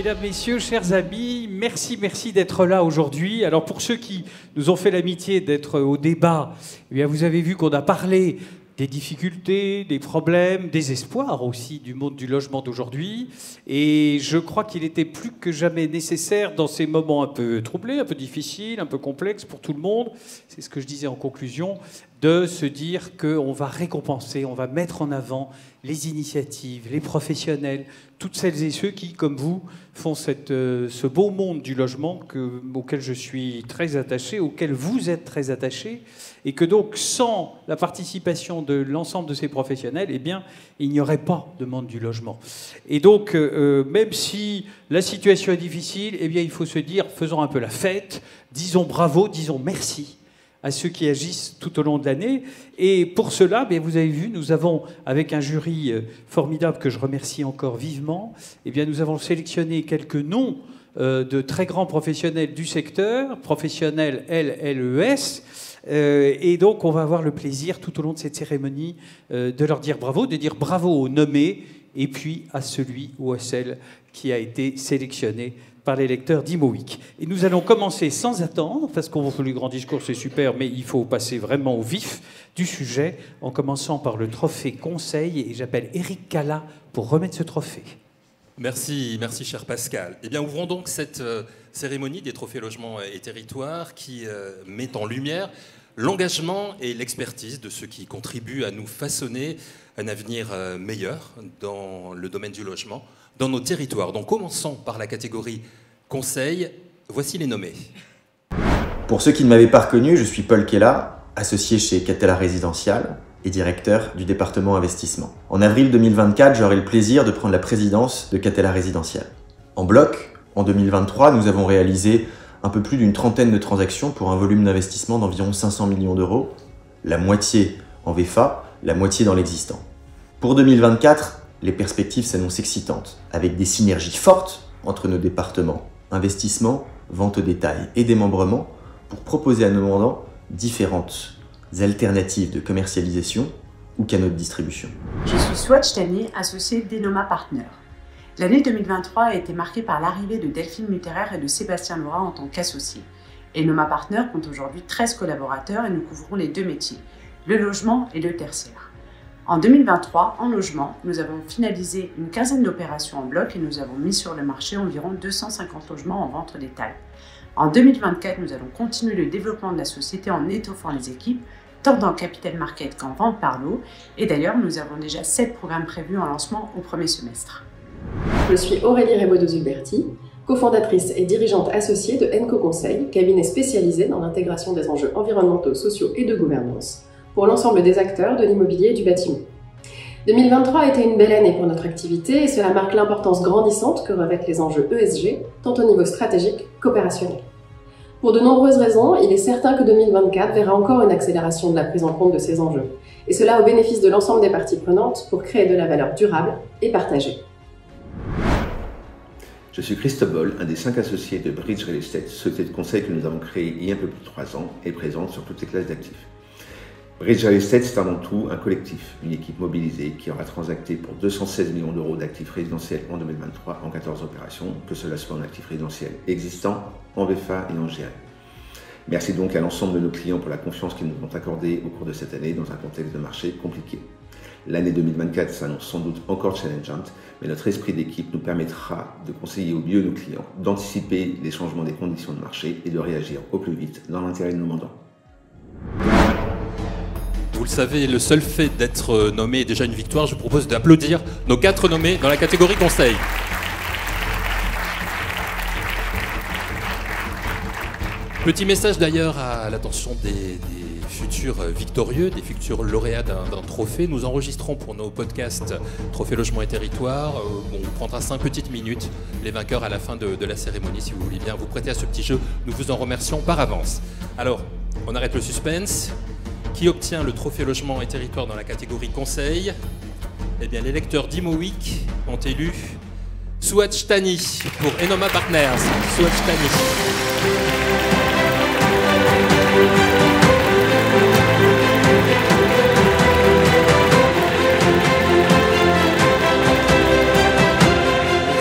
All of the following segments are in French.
Mesdames, Messieurs, chers amis, merci d'être là aujourd'hui. Alors pour ceux qui nous ont fait l'amitié d'être au débat, eh bien vous avez vu qu'on a parlé des difficultés, des problèmes, des espoirs aussi du monde du logement d'aujourd'hui. Et je crois qu'il était plus que jamais nécessaire, dans ces moments un peu troublés, un peu difficiles, un peu complexes pour tout le monde, c'est ce que je disais en conclusion, de se dire qu'on va récompenser, on va mettre en avant les initiatives, les professionnels, toutes celles et ceux qui, comme vous, font ce beau monde du logement auquel je suis très attaché, auquel vous êtes très attaché, et que donc, sans la participation de l'ensemble de ces professionnels, eh bien, il n'y aurait pas de monde du logement. Et donc, même si la situation est difficile, eh bien, il faut se dire, faisons un peu la fête, disons bravo, disons merci à ceux qui agissent tout au long de l'année. Et pour cela, vous avez vu, nous avons, avec un jury formidable que je remercie encore vivement, eh bien, nous avons sélectionné quelques noms de très grands professionnels du secteur, professionnels LLES, et donc on va avoir le plaisir tout au long de cette cérémonie de leur dire bravo, de dire bravo aux nommés, et puis à celui ou à celle qui a été sélectionné par les lecteurs d'Imo Week. Et nous allons commencer sans attendre, parce qu'on vous fait le grand discours, c'est super, mais il faut passer vraiment au vif du sujet, en commençant par le trophée Conseil, et j'appelle Eric Cala pour remettre ce trophée. Merci cher Pascal. Eh bien, ouvrons donc cette cérémonie des trophées logements et territoires qui met en lumière l'engagement et l'expertise de ceux qui contribuent à nous façonner un avenir meilleur dans le domaine du logement, dans nos territoires. Donc commençons par la catégorie Conseil. Voici les nommés. Pour ceux qui ne m'avaient pas reconnu, je suis Paul Kella, associé chez Catella Résidential et directeur du département investissement. En avril 2024, j'aurai le plaisir de prendre la présidence de Catella Résidential. En bloc, en 2023, nous avons réalisé un peu plus d'une trentaine de transactions pour un volume d'investissement d'environ 500 millions d'euros, la moitié en VFA, la moitié dans l'existant. Pour 2024, les perspectives s'annoncent excitantes, avec des synergies fortes entre nos départements, investissement, vente au détail et démembrement, pour proposer à nos mandants différentes alternatives de commercialisation ou canaux de distribution. Je suis Swatch Tani, associée d'Enoma Partners. L'année 2023 a été marquée par l'arrivée de Delphine Mutterer et de Sébastien Laura en tant qu'associés. Enoma Partners compte aujourd'hui 13 collaborateurs et nous couvrons les deux métiers, le logement et le tertiaire. En 2023, en logement, nous avons finalisé une quinzaine d'opérations en bloc et nous avons mis sur le marché environ 250 logements en vente au détail. En 2024, nous allons continuer le développement de la société en étoffant les équipes, tant dans Capital Market qu'en vente par lot. Et d'ailleurs, nous avons déjà 7 programmes prévus en lancement au premier semestre. Je suis Aurélie Rebaud de Zulberti, cofondatrice et dirigeante associée de Enco Conseil, cabinet spécialisé dans l'intégration des enjeux environnementaux, sociaux et de gouvernance pour l'ensemble des acteurs de l'immobilier et du bâtiment. 2023 a été une belle année pour notre activité et cela marque l'importance grandissante que revêtent les enjeux ESG, tant au niveau stratégique qu'opérationnel. Pour de nombreuses raisons, il est certain que 2024 verra encore une accélération de la prise en compte de ces enjeux, et cela au bénéfice de l'ensemble des parties prenantes pour créer de la valeur durable et partagée. Je suis Christophe Boll, un des 5 associés de Bridge Real Estate, société de conseil que nous avons créée il y a un peu plus de 3 ans et présente sur toutes les classes d'actifs. Bridge Real Estate, c'est avant tout un collectif, une équipe mobilisée qui aura transacté pour 216 millions d'euros d'actifs résidentiels en 2023 en 14 opérations, que cela soit en actifs résidentiels existants, en VFA et en GR. Merci donc à l'ensemble de nos clients pour la confiance qu'ils nous ont accordée au cours de cette année dans un contexte de marché compliqué. L'année 2024 s'annonce sans doute encore challengeante, mais notre esprit d'équipe nous permettra de conseiller au mieux nos clients, d'anticiper les changements des conditions de marché et de réagir au plus vite dans l'intérêt de nos mandants. Vous le savez, le seul fait d'être nommé est déjà une victoire. Je vous propose d'applaudir nos 4 nommés dans la catégorie Conseil. Petit message d'ailleurs à l'attention des futurs victorieux, des futurs lauréats d'un trophée. Nous enregistrons pour nos podcasts Trophée Logement et Territoire. On prendra 5 petites minutes, les vainqueurs à la fin de la cérémonie, si vous voulez bien vous prêter à ce petit jeu. Nous vous en remercions par avance. Alors, on arrête le suspense. Qui obtient le trophée logement et territoire dans la catégorie conseil? Eh bien, les lecteurs d'Imo Week ont élu Swatch Tani pour Enoma Partners. Swatch Tani.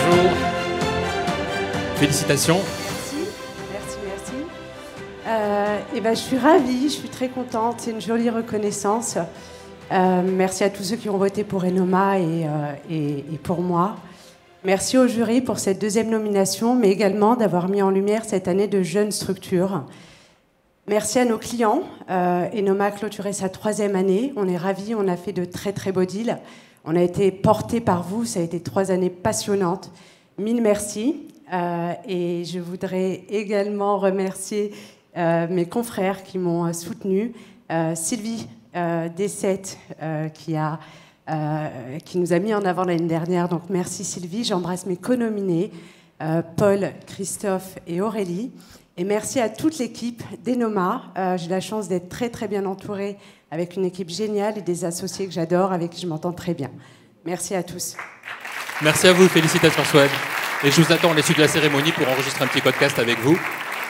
Bonjour. félicitations. Merci. Je suis ravie, je suis très contente, c'est une jolie reconnaissance. Merci à tous ceux qui ont voté pour Enoma et pour moi. Merci au jury pour cette deuxième nomination, mais également d'avoir mis en lumière cette année de jeunes structures. Merci à nos clients. Enoma a clôturé sa 3e année. On est ravis, on a fait de très très beaux deals. On a été portés par vous, ça a été 3 années passionnantes. 1000 merci. Et je voudrais également remercier mes confrères qui m'ont soutenu. Sylvie D7 qui nous a mis en avant l'année dernière. Donc merci Sylvie. J'embrasse mes co-nominés, Paul, Christophe et Aurélie. Et merci à toute l'équipe d'Enoma. J'ai la chance d'être très très bien entourée avec une équipe géniale et des associés que j'adore, avec qui je m'entends très bien. Merci à tous. Merci à vous, félicitations Souad. Et je vous attends à l'issue de la cérémonie pour enregistrer un petit podcast avec vous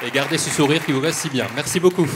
et garder ce sourire qui vous va si bien. Merci beaucoup.